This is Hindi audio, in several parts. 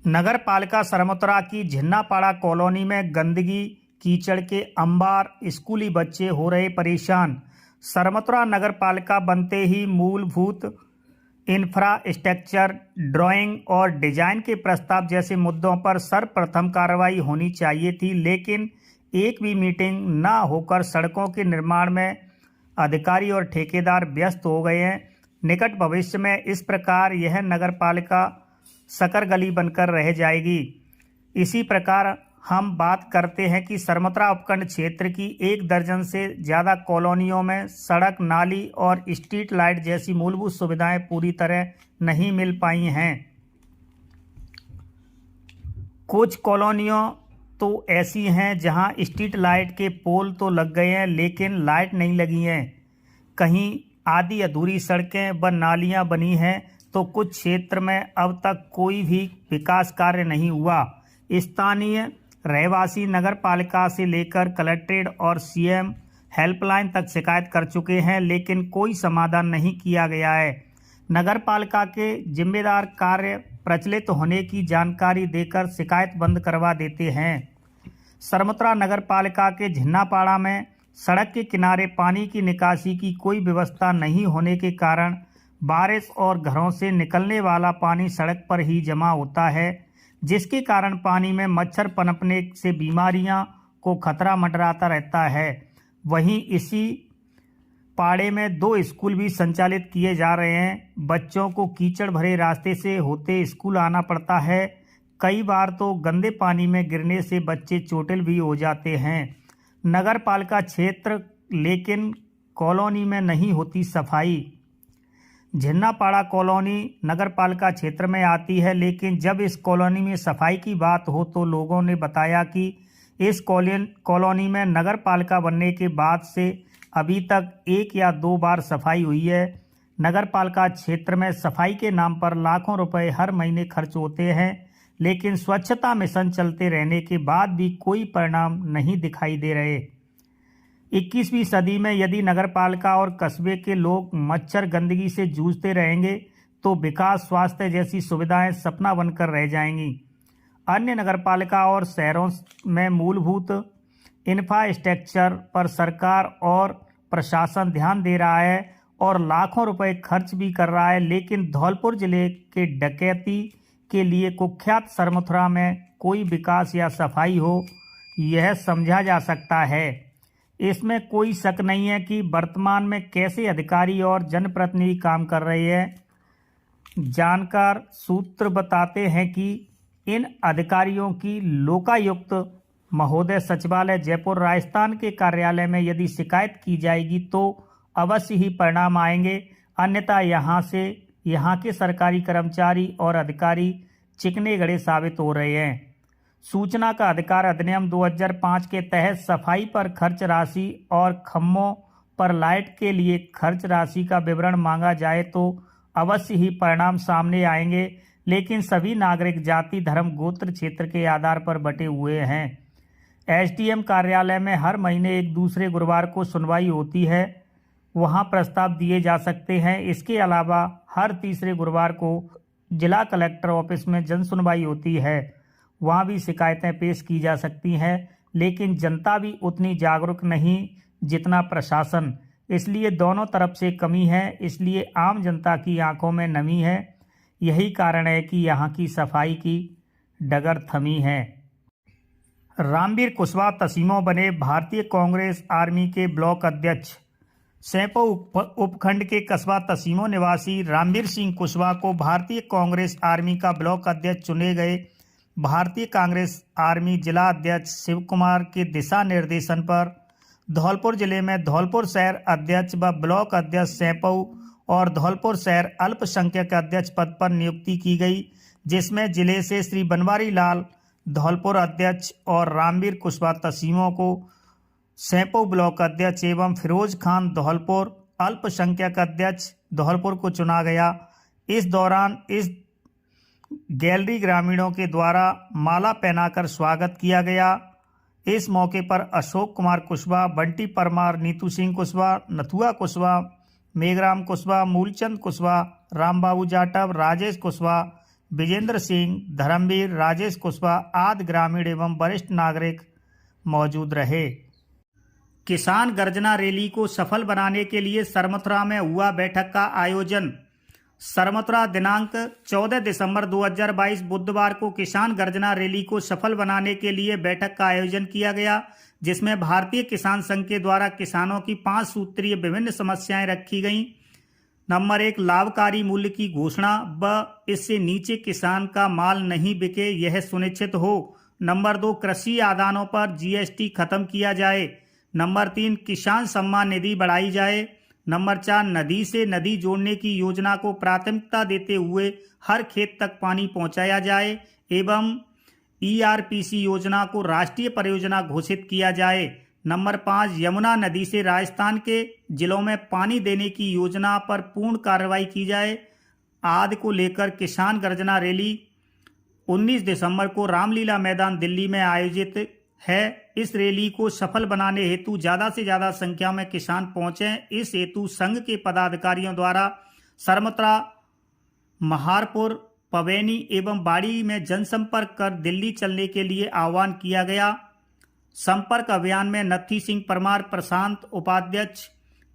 नगर पालिका सरमोत्रा की झिन्नापाड़ा कॉलोनी में गंदगी कीचड़ के अंबार, स्कूली बच्चे हो रहे परेशान। सरमोत्रा नगर पालिका बनते ही मूलभूत इंफ्रास्ट्रक्चर, ड्राइंग और डिजाइन के प्रस्ताव जैसे मुद्दों पर सर्वप्रथम कार्रवाई होनी चाहिए थी, लेकिन एक भी मीटिंग न होकर सड़कों के निर्माण में अधिकारी और ठेकेदार व्यस्त हो गए हैं। निकट भविष्य में इस प्रकार यह नगर पालिका शकरगली बनकर रह जाएगी। इसी प्रकार हम बात करते हैं कि सरमोत्रा उपखंड क्षेत्र की 1 दर्जन से ज़्यादा कॉलोनियों में सड़क, नाली और स्ट्रीट लाइट जैसी मूलभूत सुविधाएं पूरी तरह नहीं मिल पाई हैं। कुछ कॉलोनियों तो ऐसी हैं जहां स्ट्रीट लाइट के पोल तो लग गए हैं, लेकिन लाइट नहीं लगी हैं। कहीं आधी अधूरी सड़कें व नालियां बनी हैं, तो कुछ क्षेत्र में अब तक कोई भी विकास कार्य नहीं हुआ। स्थानीय रहवासी नगर पालिका से लेकर कलेक्ट्रेट और सीएम हेल्पलाइन तक शिकायत कर चुके हैं, लेकिन कोई समाधान नहीं किया गया है। नगर पालिका के जिम्मेदार कार्य प्रचलित होने की जानकारी देकर शिकायत बंद करवा देते हैं। सरमोत्रा नगर पालिका के झिन्नापाड़ा में सड़क के किनारे पानी की निकासी की कोई व्यवस्था नहीं होने के कारण बारिश और घरों से निकलने वाला पानी सड़क पर ही जमा होता है, जिसके कारण पानी में मच्छर पनपने से बीमारियां को खतरा मंडराता रहता है। वहीं इसी पाड़े में 2 स्कूल भी संचालित किए जा रहे हैं। बच्चों को कीचड़ भरे रास्ते से होते स्कूल आना पड़ता है। कई बार तो गंदे पानी में गिरने से बच्चे चोटिल भी हो जाते हैं। नगर पालिका क्षेत्र लेकिन कॉलोनी में नहीं होती सफाई। झिन्नापाड़ा कॉलोनी नगर पालिका क्षेत्र में आती है, लेकिन जब इस कॉलोनी में सफाई की बात हो तो लोगों ने बताया कि इस कॉलोनी में नगर पालिका बनने के बाद से अभी तक 1 या 2 बार सफाई हुई है। नगर पालिका क्षेत्र में सफाई के नाम पर लाखों रुपए हर महीने खर्च होते हैं, लेकिन स्वच्छता मिशन चलते रहने के बाद भी कोई परिणाम नहीं दिखाई दे रहे। 21वीं सदी में यदि नगरपालिका और कस्बे के लोग मच्छर गंदगी से जूझते रहेंगे तो विकास, स्वास्थ्य जैसी सुविधाएं सपना बनकर रह जाएंगी। अन्य नगरपालिका और शहरों में मूलभूत इंफ्रास्ट्रक्चर पर सरकार और प्रशासन ध्यान दे रहा है और लाखों रुपए खर्च भी कर रहा है, लेकिन धौलपुर जिले के डकैती के लिए कुख्यात सरमोत्रा में कोई विकास या सफाई हो, यह समझा जा सकता है। इसमें कोई शक नहीं है कि वर्तमान में कैसे अधिकारी और जनप्रतिनिधि काम कर रहे हैं। जानकार सूत्र बताते हैं कि इन अधिकारियों की लोकायुक्त महोदय सचिवालय जयपुर राजस्थान के कार्यालय में यदि शिकायत की जाएगी तो अवश्य ही परिणाम आएंगे, अन्यथा यहाँ के सरकारी कर्मचारी और अधिकारी चिकने गड़े साबित हो रहे हैं। सूचना का अधिकार अधिनियम 2005 के तहत सफाई पर खर्च राशि और खम्भों पर लाइट के लिए खर्च राशि का विवरण मांगा जाए तो अवश्य ही परिणाम सामने आएंगे, लेकिन सभी नागरिक जाति, धर्म, गोत्र, क्षेत्र के आधार पर बटे हुए हैं। एसडीएम कार्यालय में हर महीने एक दूसरे गुरुवार को सुनवाई होती है, वहां प्रस्ताव दिए जा सकते हैं। इसके अलावा हर तीसरे गुरुवार को जिला कलेक्टर ऑफिस में जन सुनवाई होती है, वहां भी शिकायतें पेश की जा सकती हैं, लेकिन जनता भी उतनी जागरूक नहीं जितना प्रशासन। इसलिए दोनों तरफ से कमी है, इसलिए आम जनता की आंखों में नमी है। यही कारण है कि यहाँ की सफाई की डगर थमी है। रामवीर कुशवाहा तसीमों बने भारतीय कांग्रेस आर्मी के ब्लॉक अध्यक्ष। सैंपो उपखंड के कस्बा तसीमों निवासी रामवीर सिंह कुशवाहा को भारतीय कांग्रेस आर्मी का ब्लॉक अध्यक्ष चुने गए। भारतीय कांग्रेस आर्मी जिला अध्यक्ष शिव कुमार के दिशा निर्देशन पर धौलपुर जिले में धौलपुर शहर अध्यक्ष व ब्लॉक अध्यक्ष सैंपौ और धौलपुर शहर अल्पसंख्यक अध्यक्ष पद पर नियुक्ति की गई, जिसमें जिले से श्री बनवारी लाल धौलपुर अध्यक्ष और रामवीर कुशवाहा तसीमों को सैंपौ ब्लॉक अध्यक्ष एवं फिरोज खान धौलपुर अल्पसंख्यक अध्यक्ष धौलपुर को चुना गया। इस दौरान इस गैलरी ग्रामीणों के द्वारा माला पहनाकर स्वागत किया गया। इस मौके पर अशोक कुमार कुशवाहा, बंटी परमार, नीतू सिंह कुशवाहा, नथुआ कुशवाहा, मेघराम कुशवाहा, मूलचंद कुशवाहा, रामबाबू जाटव, राजेश कुशवाहा, विजेंद्र सिंह, धर्मवीर, राजेश कुशवाहा आदि ग्रामीण एवं वरिष्ठ नागरिक मौजूद रहे। किसान गर्जना रैली को सफल बनाने के लिए सरमथुरा में हुआ बैठक का आयोजन। सरमथुरा दिनांक 14 दिसंबर 2022 बुधवार को किसान गर्जना रैली को सफल बनाने के लिए बैठक का आयोजन किया गया, जिसमें भारतीय किसान संघ के द्वारा किसानों की 5 सूत्रीय विभिन्न समस्याएं रखी गईं। नंबर 1, लाभकारी मूल्य की घोषणा व इससे नीचे किसान का माल नहीं बिके, यह सुनिश्चित हो। नंबर 2, कृषि आदानों पर जीएसटी खत्म किया जाए। नंबर 3, किसान सम्मान निधि बढ़ाई जाए। नंबर 4, नदी से नदी जोड़ने की योजना को प्राथमिकता देते हुए हर खेत तक पानी पहुंचाया जाए एवं ईआरपीसी योजना को राष्ट्रीय परियोजना घोषित किया जाए। नंबर 5, यमुना नदी से राजस्थान के जिलों में पानी देने की योजना पर पूर्ण कार्रवाई की जाए आदि को लेकर किसान गर्जना रैली 19 दिसंबर को रामलीला मैदान दिल्ली में आयोजित है। इस रैली को सफल बनाने हेतु ज्यादा से ज्यादा संख्या में किसान पहुंचे। इस हेतु संघ के पदाधिकारियों द्वारा सरमथुरा, महारपुर, पवैनी एवं बाड़ी में जनसंपर्क कर दिल्ली चलने के लिए आह्वान किया गया। संपर्क अभियान में नत्थी सिंह परमार प्रशांत उपाध्यक्ष,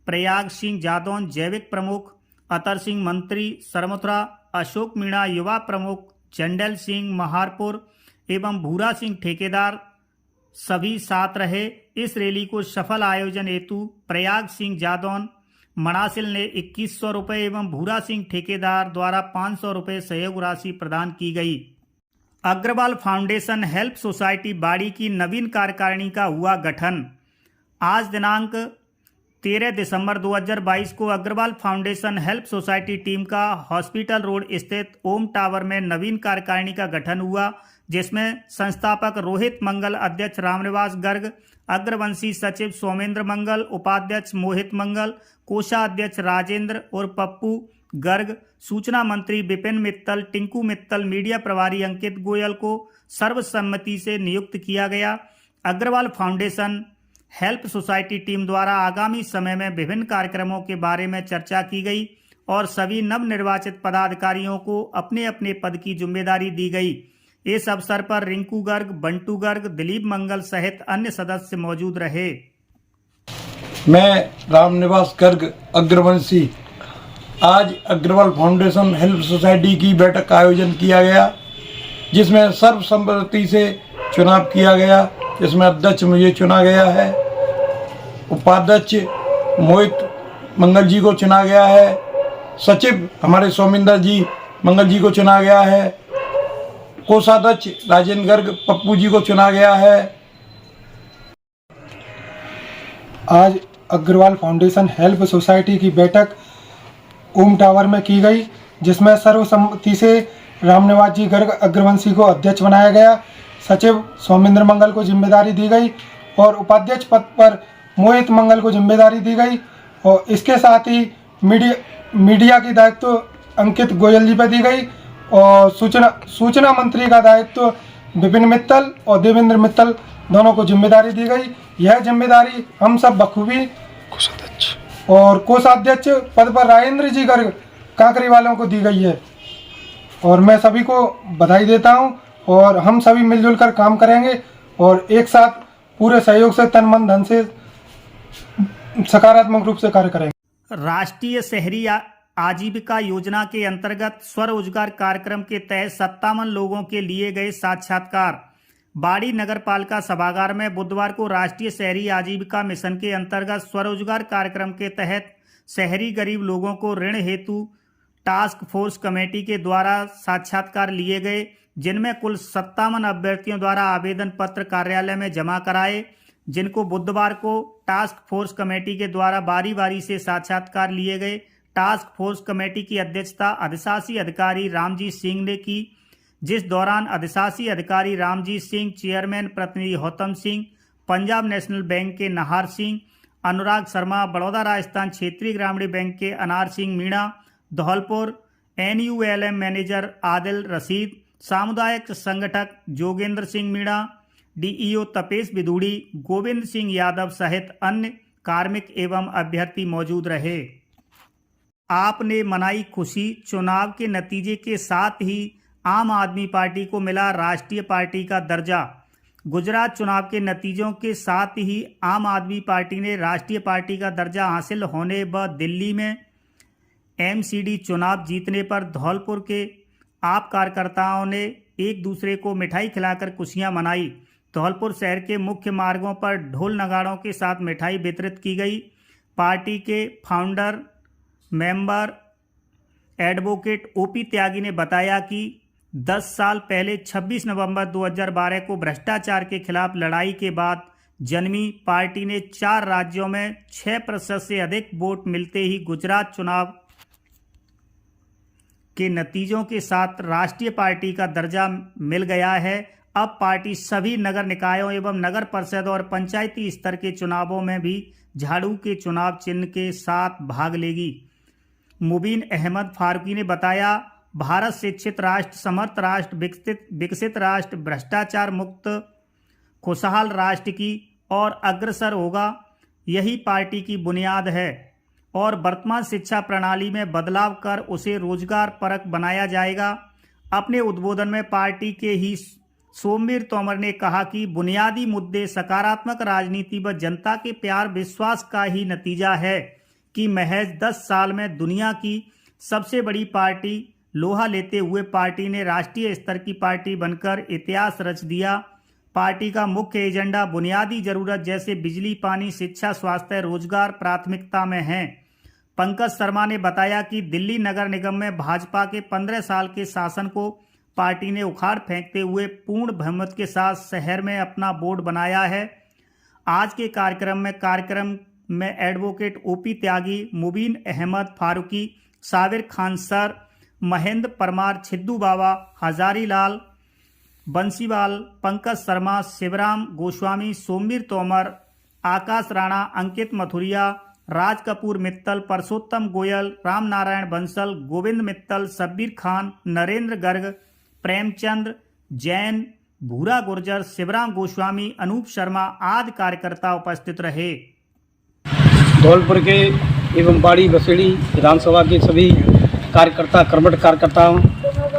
प्रयाग सिंह जादौन जैविक प्रमुख, अतर सिंह मंत्री सरमथुरा, अशोक मीणा युवा प्रमुख, चंडल सिंह महारपुर एवं भूरा सिंह ठेकेदार सभी साथ रहे। इस रैली को सफल आयोजन हेतु प्रयाग सिंह जादौन मणासिल ने 2100 रुपये एवं भूरा सिंह ठेकेदार द्वारा 500 रुपये सहयोग राशि प्रदान की गई। अग्रवाल फाउंडेशन हेल्प सोसाइटी बाड़ी की नवीन कार्यकारिणी का हुआ गठन। आज दिनांक 13 दिसंबर 2022 को Agarwal foundation help society team का हॉस्पिटल रोड स्थित ओम टावर में नवीन कार्यकारिणी का गठन हुआ, जिसमें संस्थापक रोहित मंगल, अध्यक्ष रामनिवास गर्ग, अग्रवंशी सचिव सोमेंद्र मंगल, उपाध्यक्ष मोहित मंगल, कोषाध्यक्ष राजेंद्र और पप्पू गर्ग, सूचना मंत्री विपिन मित्तल, टिंकू मित्तल, मीडिया प्रभारी अंकित गोयल को सर्वसम्मति से नियुक्त किया गया। Agarwal foundation help society team द्वारा आगामी समय में विभिन्न कार्यक्रमों के बारे में चर्चा की गई और सभी नवनिर्वाचित पदाधिकारियों को अपने अपने पद की जिम्मेदारी दी गई। इस अवसर पर रिंकू गर्ग, बंटू गर्ग, दिलीप मंगल सहित अन्य सदस्य मौजूद रहे। मैं रामनिवास गर्ग अग्रवंशी। आज अग्रवाल फाउंडेशन हेल्प सोसाइटी की बैठक का आयोजन किया गया, जिसमें सर्वसम्मति से चुनाव किया गया, जिसमें अध्यक्ष मुझे चुना गया है, उपाध्यक्ष मोहित मंगल जी को चुना गया है, सचिव हमारे सोमेंद्र जी मंगल जी को चुना गया है, कोषाध्यक्ष राजेंद्र गर्ग पप्पू जी को चुना गया है। आज अग्रवाल फाउंडेशन हेल्प सोसाइटी की बैठक ओम टावर में की गई, जिसमें सर्वसम्मति से रामनिवास जी गर्ग अग्रवंशी को अध्यक्ष बनाया गया, सचिव सोमेंद्र मंगल को जिम्मेदारी दी गई और उपाध्यक्ष पद पर मोहित मंगल को जिम्मेदारी दी गई और इसके साथ ही मीडिया की दायित्व अंकित गोयल जी पर दी गई और सूचना मंत्री का दायित्व विपिन मित्तल और देवेंद्र मित्तल दोनों को जिम्मेदारी दी गई। यह जिम्मेदारी हम सब बखूबी और कोषाध्यक्ष पद पर राजेंद्र जी गर्ग कांकरी वालों को दी गई है और मैं सभी को बधाई देता हूं और हम सभी मिलजुल कर काम करेंगे और एक साथ पूरे सहयोग से तन मन धन से सकारात्मक रूप से कार्य करेंगे। राष्ट्रीय शहरी आजीविका योजना के अंतर्गत स्वरोजगार कार्यक्रम के तहत 57 लोगों के लिए गए साक्षात्कार। बाड़ी नगर पालिका सभागार में बुधवार को राष्ट्रीय शहरी आजीविका मिशन के अंतर्गत स्वरोजगार कार्यक्रम के तहत शहरी गरीब लोगों को ऋण हेतु टास्क फोर्स कमेटी के द्वारा साक्षात्कार लिए गए, जिनमें कुल 57 अभ्यर्थियों द्वारा आवेदन पत्र कार्यालय में जमा कराए, जिनको बुधवार को टास्क फोर्स कमेटी के द्वारा बारी बारी से साक्षात्कार लिए गए। टास्क फोर्स कमेटी की अध्यक्षता अधिशासी अधिकारी रामजीत सिंह ने की, जिस दौरान अधिशासी अधिकारी रामजीत सिंह, चेयरमैन प्रतिनिधि गौतम सिंह, पंजाब नेशनल बैंक के नाहर सिंह, अनुराग शर्मा, बड़ौदा राजस्थान क्षेत्रीय ग्रामीण बैंक के अनार सिंह मीणा, धौलपुर NULM मैनेजर आदिल रशीद, सामुदायिक संगठक जोगेंद्र सिंह मीणा, DEO तपेश बिदूड़ी, गोविंद सिंह यादव सहित अन्य कार्मिक एवं अभ्यर्थी मौजूद रहे। आपने मनाई खुशी, चुनाव के नतीजे के साथ ही आम आदमी पार्टी को मिला राष्ट्रीय पार्टी का दर्जा। गुजरात चुनाव के नतीजों के साथ ही आम आदमी पार्टी ने राष्ट्रीय पार्टी का दर्जा हासिल होने व दिल्ली में एमसीडी चुनाव जीतने पर धौलपुर के आप कार्यकर्ताओं ने एक दूसरे को मिठाई खिलाकर खुशियां मनाई। धौलपुर शहर के मुख्य मार्गों पर ढोल नगाड़ों के साथ मिठाई वितरित की गई। पार्टी के फाउंडर मेंबर एडवोकेट ओपी त्यागी ने बताया कि 10 साल पहले 26 नवंबर 2012 को भ्रष्टाचार के खिलाफ लड़ाई के बाद जन्मी पार्टी ने 4 राज्यों में 6% से अधिक वोट मिलते ही गुजरात चुनाव के नतीजों के साथ राष्ट्रीय पार्टी का दर्जा मिल गया है। अब पार्टी सभी नगर निकायों एवं नगर परिषद और पंचायती स्तर के चुनावों में भी झाड़ू के चुनाव चिन्ह के साथ भाग लेगी। मुबीन अहमद फारूकी ने बताया, भारत शिक्षित राष्ट्र, समर्थ राष्ट्र, विकसित राष्ट्र, भ्रष्टाचार मुक्त खुशहाल राष्ट्र की ओर अग्रसर होगा, यही पार्टी की बुनियाद है और वर्तमान शिक्षा प्रणाली में बदलाव कर उसे रोजगार परक बनाया जाएगा। अपने उद्बोधन में पार्टी के ही सोमवीर तोमर ने कहा कि बुनियादी मुद्दे सकारात्मक राजनीति व जनता के प्यार विश्वास का ही नतीजा है कि महज 10 साल में दुनिया की सबसे बड़ी पार्टी लोहा लेते हुए पार्टी ने राष्ट्रीय स्तर की पार्टी बनकर इतिहास रच दिया। पार्टी का मुख्य एजेंडा बुनियादी जरूरत जैसे बिजली, पानी, शिक्षा, स्वास्थ्य, रोजगार प्राथमिकता में है। पंकज शर्मा ने बताया कि दिल्ली नगर निगम में भाजपा के 15 साल के शासन को पार्टी ने उखाड़ फेंकते हुए पूर्ण बहुमत के साथ शहर में अपना बोर्ड बनाया है। आज के कार्यक्रम में एडवोकेट ओपी त्यागी, मुबीन अहमद फारूकी, साबिर खान सर, महेंद्र परमार, छिद्दू बाबा, हजारी लाल, बंसीवाल, पंकज शर्मा, शिवराम गोस्वामी, सोमवीर तोमर, आकाश राणा, अंकित मथुरिया, राज कपूर मित्तल, परसोत्तम गोयल, राम नारायण बंसल, गोविंद मित्तल, शब्बीर खान, नरेंद्र गर्ग, प्रेमचंद जैन, भूरा गुर्जर, शिवराम गोस्वामी, अनूप शर्मा आदि कार्यकर्ता उपस्थित रहे। धौलपुर के एवं बाड़ी बसेड़ी विधानसभा के सभी कार्यकर्ता, कर्मठ कार्यकर्ताओं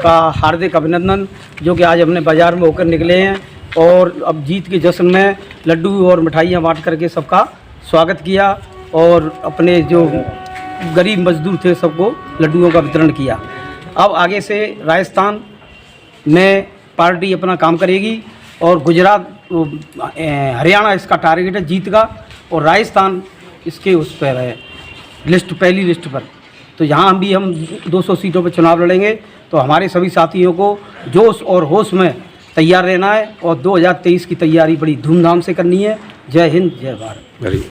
का हार्दिक अभिनंदन, जो कि आज हमने बाजार में होकर निकले हैं और अब जीत के जश्न में लड्डू और मिठाइयाँ बांट करके सबका स्वागत किया और अपने जो गरीब मजदूर थे सबको लड्डुओं का वितरण किया। अब आगे से राजस्थान में पार्टी अपना काम करेगी और गुजरात, हरियाणा इसका टारगेट है जीत का और राजस्थान इसके उस पर है लिस्ट, पहली लिस्ट पर। तो यहाँ भी हम 200 सीटों पर चुनाव लड़ेंगे। तो हमारे सभी साथियों को जोश और होश में तैयार रहना है और 2023 की तैयारी बड़ी धूमधाम से करनी है। जय हिंद, जय भारत।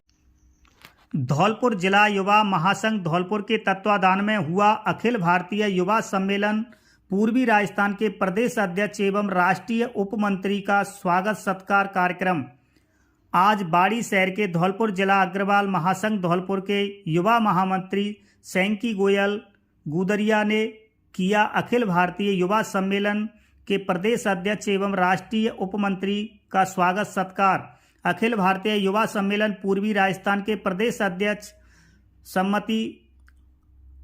धौलपुर जिला युवा महासंघ धौलपुर के तत्वाधान में हुआ अखिल भारतीय युवा सम्मेलन पूर्वी राजस्थान के प्रदेश अध्यक्ष एवं राष्ट्रीय उप मंत्री का स्वागत सत्कार कार्यक्रम आज बाड़ी शहर के धौलपुर जिला अग्रवाल महासंघ धौलपुर के युवा महामंत्री सैंकी गोयल गुदरिया ने किया। अखिल भारतीय युवा सम्मेलन के प्रदेश अध्यक्ष एवं राष्ट्रीय उप मंत्री का स्वागत सत्कार। अखिल भारतीय युवा सम्मेलन पूर्वी राजस्थान के प्रदेश अध्यक्ष सम्मति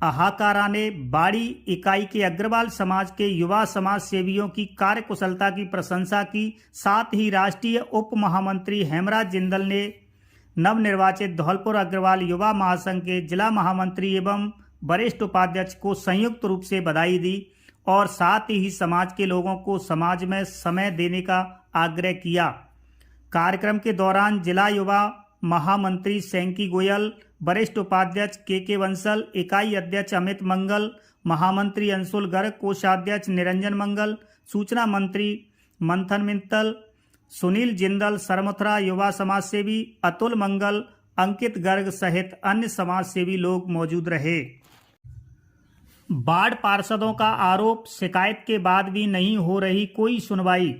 अहाकारा ने बाड़ी इकाई के अग्रवाल समाज के युवा समाज सेवियों की कार्यकुशलता की प्रशंसा की। साथ ही राष्ट्रीय उप महामंत्री हेमराज जिंदल ने नवनिर्वाचित धौलपुर अग्रवाल युवा महासंघ के जिला महामंत्री एवं वरिष्ठ उपाध्यक्ष को संयुक्त रूप से बधाई दी और साथ ही समाज के लोगों को समाज में समय देने का आग्रह किया। कार्यक्रम के दौरान जिला युवा महामंत्री सैंकी गोयल, वरिष्ठ उपाध्यक्ष के बंसल, इकाई अध्यक्ष अमित मंगल, महामंत्री अंशुल गर्ग, कोषाध्यक्ष निरंजन मंगल, सूचना मंत्री मंथन मित्तल, सुनील जिंदल, सरमथुरा युवा समाजसेवी अतुल मंगल, अंकित गर्ग सहित अन्य समाजसेवी लोग मौजूद रहे। बाढ़ पार्षदों का आरोप, शिकायत के बाद भी नहीं हो रही कोई सुनवाई।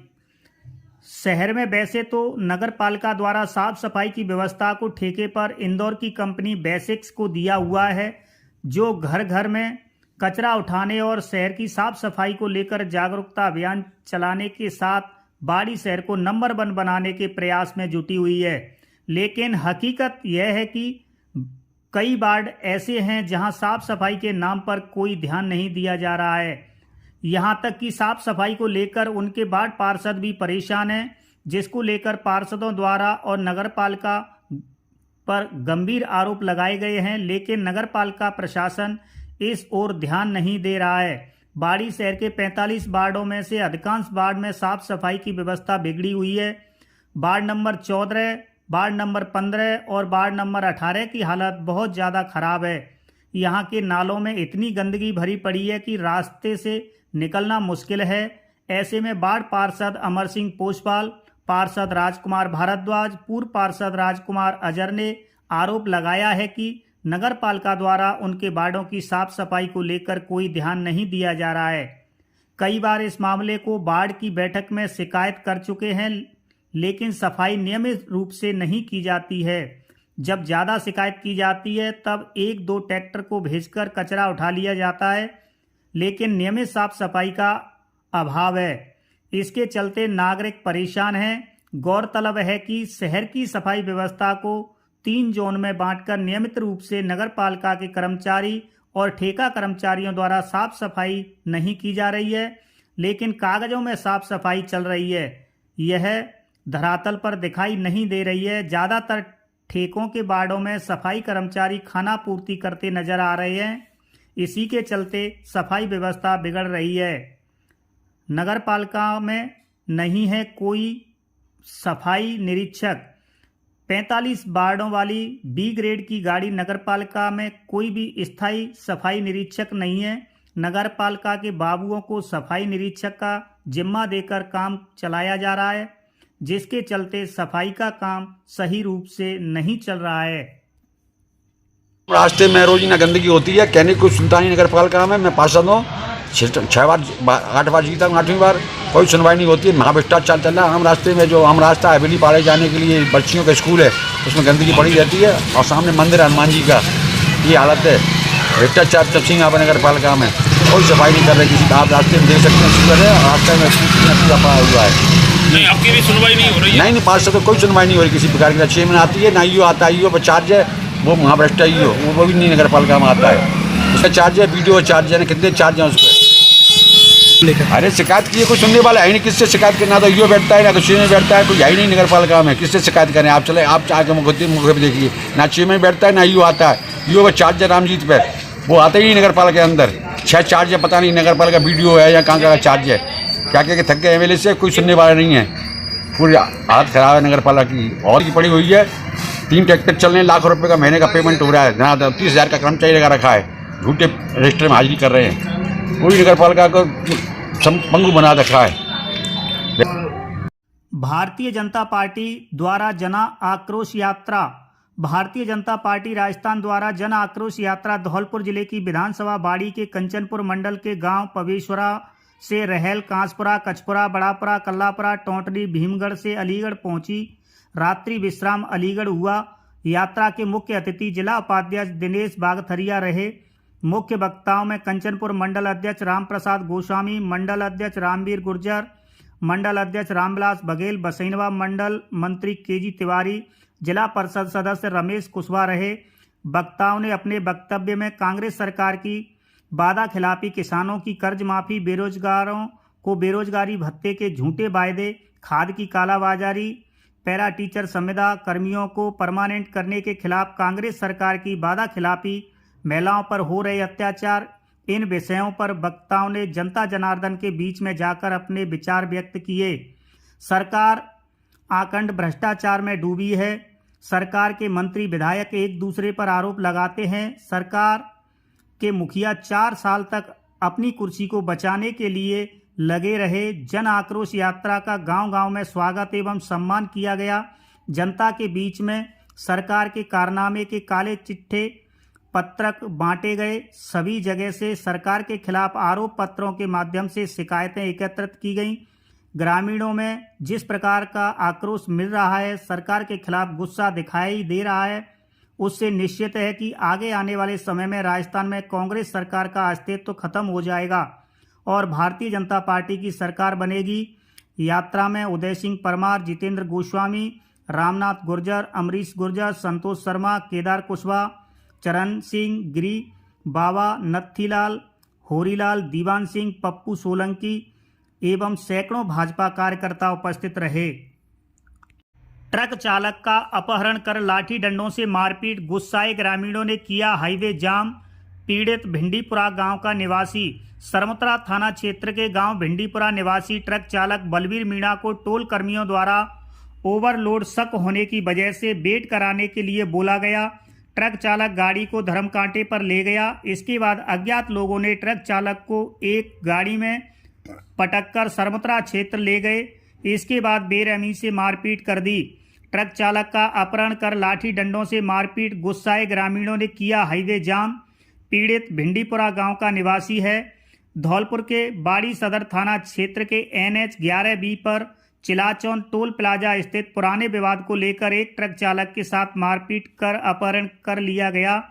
शहर में वैसे तो नगर पालिका द्वारा साफ सफाई की व्यवस्था को ठेके पर इंदौर की कंपनी बेसिक्स को दिया हुआ है, जो घर घर में कचरा उठाने और शहर की साफ सफाई को लेकर जागरूकता अभियान चलाने के साथ बाड़ी शहर को नंबर 1 बनाने के प्रयास में जुटी हुई है। लेकिन हकीकत यह है कि कई वार्ड ऐसे हैं जहां साफ सफाई के नाम पर कोई ध्यान नहीं दिया जा रहा है। यहां तक कि साफ सफाई को लेकर उनके वार्ड पार्षद भी परेशान हैं, जिसको लेकर पार्षदों द्वारा और नगरपालिका पर गंभीर आरोप लगाए गए हैं, लेकिन नगरपालिका प्रशासन इस ओर ध्यान नहीं दे रहा है। बाड़ी शहर के 45 वार्डों में से अधिकांश वार्ड में साफ सफाई की व्यवस्था बिगड़ी हुई है। वार्ड नंबर 14, वार्ड नंबर 15 और वार्ड नंबर 18 की हालत बहुत ज़्यादा खराब है। यहाँ के नालों में इतनी गंदगी भरी पड़ी है कि रास्ते से निकलना मुश्किल है। ऐसे में वार्ड पार्षद अमर सिंह पोषपाल, पार्षद राजकुमार भारद्वाज, पूर्व पार्षद राजकुमार अजर ने आरोप लगाया है कि नगर पालिका द्वारा उनके वार्डों की साफ सफाई को लेकर कोई ध्यान नहीं दिया जा रहा है। कई बार इस मामले को वार्ड की बैठक में शिकायत कर चुके हैं, लेकिन सफाई नियमित रूप से नहीं की जाती है। जब ज़्यादा शिकायत की जाती है तब 1-2 ट्रैक्टर को भेजकर कचरा उठा लिया जाता है, लेकिन नियमित साफ सफाई का अभाव है। इसके चलते नागरिक परेशान हैं। गौरतलब है कि शहर की सफाई व्यवस्था को 3 जोन में बांटकर नियमित रूप से नगर पालिका के कर्मचारी और ठेका कर्मचारियों द्वारा साफ सफाई नहीं की जा रही है, लेकिन कागजों में साफ सफाई चल रही है। यह धरातल पर दिखाई नहीं दे रही है। ज़्यादातर ठेकों के वार्डों में सफाई कर्मचारी खाना पूर्ति करते नजर आ रहे हैं। इसी के चलते सफाई व्यवस्था बिगड़ रही है। नगर पालिका में नहीं है कोई सफाई निरीक्षक। 45 वार्डों वाली बी ग्रेड की गाड़ी नगर पालिका में कोई भी स्थायी सफाई निरीक्षक नहीं है। नगर पालिका के बाबुओं को सफाई निरीक्षक का जिम्मा देकर काम चलाया जा रहा है, जिसके चलते सफाई का काम सही रूप से नहीं चल रहा है। रास्ते में रोजीना गंदगी होती है। कहने को सुल्तानी नगर पालिका में मैं पार्षद हूँ, 8 बार जीता हूँ, 8वीं बार कोई सुनवाई नहीं होती है। महाभ्रष्टाचार चल रहा है। हम रास्ते में जो हम रास्ता हवेली पाड़े जाने के लिए बच्चियों का स्कूल है, उसमें गंदगी पड़ी रहती है और सामने मंदिर हनुमान जी का ये हालत है। भ्रष्टाचार चल सिंह यहाँ पर नगर पालिका में कोई सफाई नहीं कर रहे किसी। आप रास्ते में देख सकते हैं शुगर है, रास्ते में पूरा पड़ा हुआ है। नहीं, आपकी भी सुनवाई नहीं हो रही है? नहीं, पार्षद को कोई सुनवाई नहीं हो रही किसी प्रकार की। 6 महीने आती है ना, ईओ आता है, ईओ पर चार्ज है, वो महाभ्रष्टा ईओ वो भी नहीं नगर पालिका में आता है। उसका चार्ज है, वीडियो चार्ज है, कितने चार्ज हैं उस पर। अरे शिकायत की कोई सुनने वाला है नहीं, किससे शिकायत करना? तो ईओ बैठता है ना, तो चेयरमैन बैठता है, कोई है ही नहीं नगर पालिका में। किससे शिकायत करें? आप चले, आप आके मुझे भी देखिए, ना चेयरमैन बैठता है ना ईओ आता है। ईओ पर चार्ज है रामजीत पे, वो आता ही नहीं नगर पालिका के अंदर। 6 चार्ज है, पता नहीं नगर पालिका वीडियो है या कहाँ का चार्ज है। क्या क्या थक गए एमएलए से, कोई सुनने वाला नहीं है। पूरी हालत खराब है नगर पालिका की और की पड़ी हुई है। 3 ट्रैक्टर चल रहे हैं, लाखों रुपए का महीने का पेमेंट हो रहा है। जहाँ 30,000 का कर्मचारी लगा रखा है, झूठे रजिस्टर में हाजिरी कर रहे हैं। पूरी नगर पालिका को पंगु बना रखा है। भारतीय जनता पार्टी द्वारा जन आक्रोश यात्रा। भारतीय जनता पार्टी राजस्थान द्वारा जन आक्रोश यात्रा धौलपुर जिले की विधानसभा बाड़ी के कंचनपुर मंडल के गांव पवेश्वरा से रहेल, कांसपुरा, कचपुरा, बड़ापुरा, कल्लापुरा, टोंटली, भीमगढ़ से अलीगढ़ पहुंची। रात्रि विश्राम अलीगढ़ हुआ। यात्रा के मुख्य अतिथि जिला उपाध्यक्ष दिनेश बागथरिया रहे। मुख्य वक्ताओं में कंचनपुर मंडल अध्यक्ष रामप्रसाद गोस्वामी, मंडल अध्यक्ष रामवीर गुर्जर, मंडल अध्यक्ष रामविलास बघेल, बसैनवा मंडल मंत्री केजी तिवारी, जिला परिषद सदस्य रमेश कुशवाहा रहे। वक्ताओं ने अपने वक्तव्य में कांग्रेस सरकार की वादा खिलाफी, किसानों की कर्ज माफी, बेरोजगारों को बेरोजगारी भत्ते के झूठे वायदे, खाद की कालाबाजारी, पैरा टीचर संविदा कर्मियों को परमानेंट करने के खिलाफ कांग्रेस सरकार की वादा खिलाफी, महिलाओं पर हो रहे अत्याचार, इन विषयों पर वक्ताओं ने जनता जनार्दन के बीच में जाकर अपने विचार व्यक्त किए। सरकार आखंड भ्रष्टाचार में डूबी है। सरकार के मंत्री विधायक एक दूसरे पर आरोप लगाते हैं। सरकार के मुखिया 4 साल तक अपनी कुर्सी को बचाने के लिए लगे रहे। जन आक्रोश यात्रा का गांव-गांव में स्वागत एवं सम्मान किया गया। जनता के बीच में सरकार के कारनामे के काले चिट्ठे पत्रक बांटे गए। सभी जगह से सरकार के खिलाफ आरोप पत्रों के माध्यम से शिकायतें एकत्रित की गईं। ग्रामीणों में जिस प्रकार का आक्रोश मिल रहा है, सरकार के खिलाफ गुस्सा दिखाई दे रहा है, उससे निश्चित है कि आगे आने वाले समय में राजस्थान में कांग्रेस सरकार का अस्तित्व खत्म हो जाएगा और भारतीय जनता पार्टी की सरकार बनेगी। यात्रा में उदय सिंह परमार, जितेंद्र गोस्वामी, रामनाथ गुर्जर, अमरीश गुर्जर, संतोष शर्मा, केदार कुशवाहा, चरण सिंह गिरी, बाबा नत्थीलाल, होरीलाल, दीवान सिंह, पप्पू सोलंकी एवं सैकड़ों भाजपा कार्यकर्ता उपस्थित रहे। ट्रक चालक का अपहरण कर लाठी डंडों से मारपीट, गुस्साए ग्रामीणों ने किया हाईवे जाम। पीड़ित भिंडीपुरा गांव का निवासी सरमतरा थाना क्षेत्र के गांव भिंडीपुरा निवासी ट्रक चालक बलवीर मीणा को टोल कर्मियों द्वारा ओवरलोड शक होने की वजह से वेट कराने के लिए बोला गया। ट्रक चालक गाड़ी को धर्म कांटे पर ले गया। इसके बाद अज्ञात लोगों ने ट्रक चालक को एक गाड़ी में पटककर सरमतरा क्षेत्र ले गए। इसके बाद बेरहमी से मारपीट कर दी। ट्रक चालक का अपहरण कर लाठी डंडों से मारपीट, गुस्साए ग्रामीणों ने किया हाईवे जाम। पीड़ित भिंडीपुरा गांव का निवासी है। धौलपुर के बाड़ी सदर थाना क्षेत्र के NH 11B पर चिलाचौन टोल प्लाजा स्थित पुराने विवाद को लेकर एक ट्रक चालक के साथ मारपीट कर अपहरण कर लिया गया।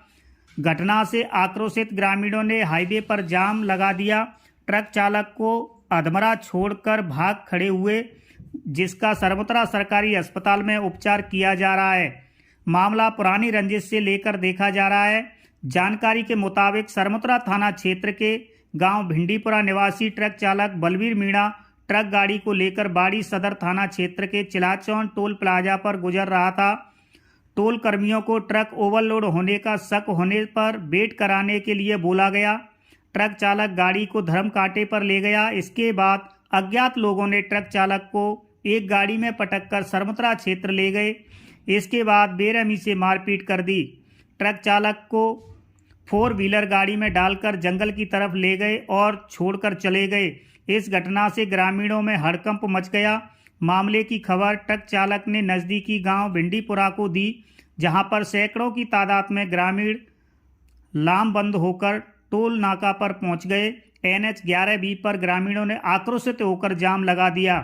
घटना से आक्रोशित ग्रामीणों ने हाईवे पर जाम लगा दिया। ट्रक चालक को अधमरा छोड़कर भाग खड़े हुए, जिसका सरमतरा सरकारी अस्पताल में उपचार किया जा रहा है। मामला पुरानी रंजिश से लेकर देखा जा रहा है। जानकारी के मुताबिक सरमतरा थाना क्षेत्र के गांव भिंडीपुरा निवासी ट्रक चालक बलवीर मीणा ट्रक गाड़ी को लेकर बाड़ी सदर थाना क्षेत्र के चिलाचौन टोल प्लाजा पर गुजर रहा था। टोल कर्मियों को ट्रक ओवरलोड होने का शक होने पर वेट कराने के लिए बोला गया। ट्रक चालक गाड़ी को धर्म कांटे पर ले गया। इसके बाद अज्ञात लोगों ने ट्रक चालक को एक गाड़ी में पटककर सरमतरा क्षेत्र ले गए। इसके बाद बेरहमी से मारपीट कर दी। ट्रक चालक को 4 व्हीलर गाड़ी में डालकर जंगल की तरफ ले गए और छोड़कर चले गए। इस घटना से ग्रामीणों में हड़कंप मच गया। मामले की खबर ट्रक चालक ने नज़दीकी गांव भिंडीपुरा को दी, जहां पर सैकड़ों की तादाद में ग्रामीण लामबंद होकर टोल नाका पर पहुंच गए। NH 11B पर ग्रामीणों ने आक्रोशित होकर जाम लगा दिया।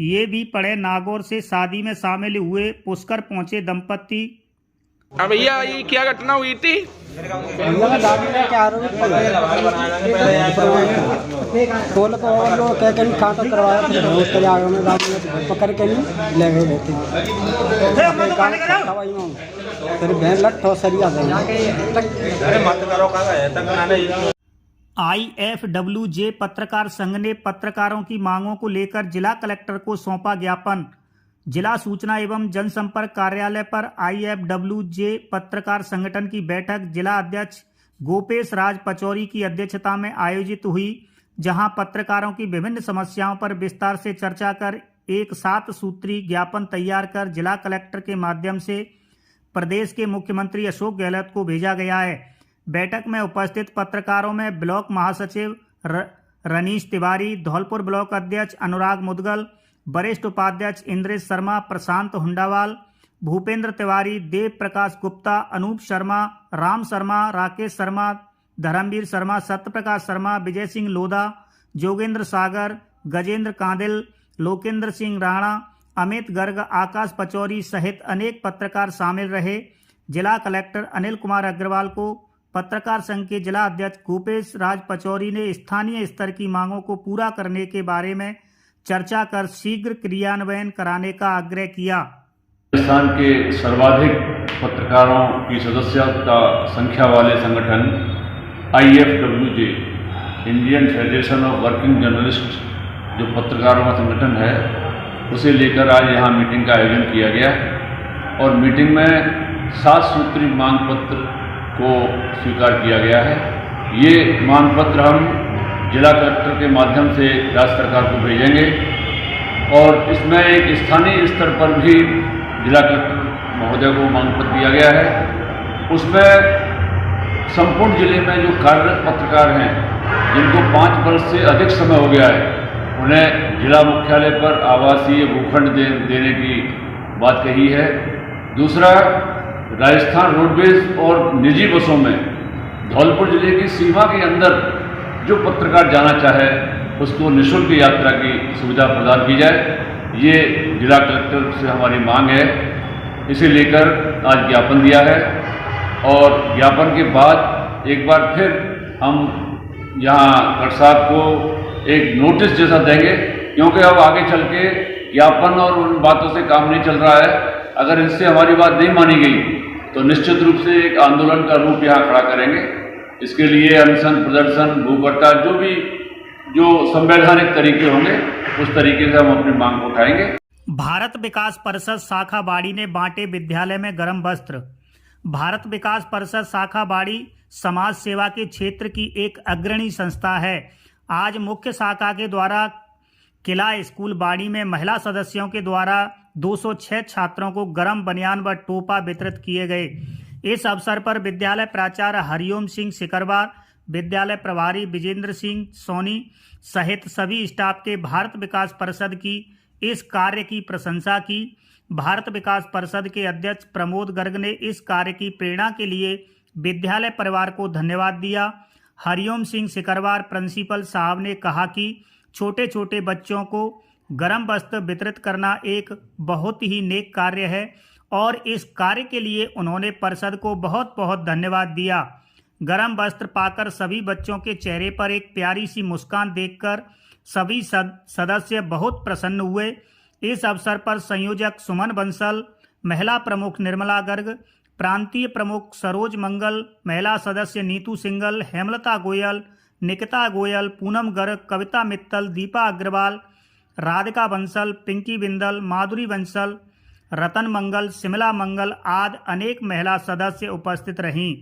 ये भी पड़े नागौर से शादी में शामिल हुए पुष्कर पहुंचे दंपति। अब भैया ये क्या घटना हुई थी? टोल को और लोग कह के कांटा करवाया, फिर आगे में पकड़ के नहीं ले गए थे। फिर बहन लट हो सरिया IFWJ पत्रकार संघ ने पत्रकारों की मांगों को लेकर जिला कलेक्टर को सौंपा ज्ञापन। जिला सूचना एवं जनसंपर्क कार्यालय पर IFWJ पत्रकार संगठन की बैठक जिला अध्यक्ष गोपेश राज पचौरी की अध्यक्षता में आयोजित हुई, जहां पत्रकारों की विभिन्न समस्याओं पर विस्तार से चर्चा कर एक 7 सूत्री ज्ञापन तैयार कर जिला कलेक्टर के माध्यम से प्रदेश के मुख्यमंत्री अशोक गहलोत को भेजा गया है। बैठक में उपस्थित पत्रकारों में ब्लॉक महासचिव रनीश तिवारी, धौलपुर ब्लॉक अध्यक्ष अनुराग मुदगल, वरिष्ठ उपाध्यक्ष इंद्रेश शर्मा, प्रशांत हुंडावाल, भूपेंद्र तिवारी, देव प्रकाश गुप्ता, अनूप शर्मा, राम शर्मा, राकेश शर्मा, धर्मवीर शर्मा, सत्यप्रकाश शर्मा, विजय सिंह लोधा, जोगेंद्र सागर, गजेंद्र कांदिल, लोकेंद्र सिंह राणा, अमित गर्ग, आकाश पचौरी सहित अनेक पत्रकार शामिल रहे। जिला कलेक्टर अनिल कुमार अग्रवाल को पत्रकार संघ के जिला अध्यक्ष गोपेश राज पचौरी ने स्थानीय स्तर की मांगों को पूरा करने के बारे में चर्चा कर शीघ्र क्रियान्वयन कराने का आग्रह किया। राजस्थान के सर्वाधिक पत्रकारों की सदस्यता संख्या वाले संगठन IFWJ, Indian federation of working journalist, जो पत्रकारों का संगठन है, उसे लेकर आज यहाँ मीटिंग का आयोजन किया गया और मीटिंग में 7 सूत्री मांग पत्र को स्वीकार किया गया है। ये मांग पत्र हम जिला कलेक्टर के माध्यम से राज्य सरकार को भेजेंगे और इसमें एक स्थानीय स्तर पर भी जिला कलेक्टर महोदय को मांग पत्र दिया गया है। उसमें संपूर्ण जिले में जो कार्यरत पत्रकार हैं, जिनको 5 वर्ष से अधिक समय हो गया है, उन्हें जिला मुख्यालय पर आवासीय भूखंड देने की बात कही है। दूसरा, राजस्थान रोडवेज और निजी बसों में धौलपुर जिले की सीमा के अंदर जो पत्रकार जाना चाहे उसको निःशुल्क यात्रा की सुविधा प्रदान की जाए। ये जिला कलेक्टर से हमारी मांग है। इसे लेकर आज ज्ञापन दिया है और ज्ञापन के बाद एक बार फिर हम यहाँ कलेक्टर साहब को एक नोटिस जैसा देंगे, क्योंकि अब आगे चल के ज्ञापन और उन बातों से काम नहीं चल रहा है। अगर इनसे हमारी बात नहीं मानी गई तो निश्चित रूप से एक आंदोलन का रूप यहाँ खड़ा करेंगे इसके लिए अनशन, प्रदर्शन, भूख हड़ताल, जो संवैधानिक तरीके होंगे उस तरीके से हम अपनी मांग को उठाएंगे। भारत विकास परिषद शाखा बाड़ी ने बांटे विद्यालय में गर्म वस्त्र। भारत विकास परिषद शाखा बाड़ी समाज सेवा के क्षेत्र की एक अग्रणी संस्था है। आज मुख्य शाखा के द्वारा किला स्कूल बाड़ी में महिला सदस्यों के द्वारा 206 छात्रों को गर्म बनियान व टोपा वितरित किए गए। इस अवसर पर विद्यालय प्राचार्य हरिओम सिंह सिकरवार, विद्यालय प्रभारी विजेंद्र सिंह सोनी सहित सभी स्टाफ के भारत विकास परिषद की इस कार्य की प्रशंसा की। भारत विकास परिषद के अध्यक्ष प्रमोद गर्ग ने इस कार्य की प्रेरणा के लिए विद्यालय परिवार को धन्यवाद दिया। हरिओम सिंह सिकरवार प्रिंसिपल साहब ने कहा कि छोटे छोटे बच्चों को गर्म वस्त्र वितरित करना एक बहुत ही नेक कार्य है और इस कार्य के लिए उन्होंने परिषद को बहुत बहुत धन्यवाद दिया। गर्म वस्त्र पाकर सभी बच्चों के चेहरे पर एक प्यारी सी मुस्कान देखकर सभी सदस्य बहुत प्रसन्न हुए। इस अवसर पर संयोजक सुमन बंसल, महिला प्रमुख निर्मला गर्ग, प्रांतीय प्रमुख सरोज मंगल, महिला सदस्य नीतू सिंगल, हेमलता गोयल, निकिता गोयल, पूनम गर्ग, कविता मित्तल, दीपा अग्रवाल, राधिका बंसल, पिंकी बिंदल, माधुरी बंसल, रतन मंगल, शिमला मंगल आदि अनेक महिला सदस्य उपस्थित रहीं।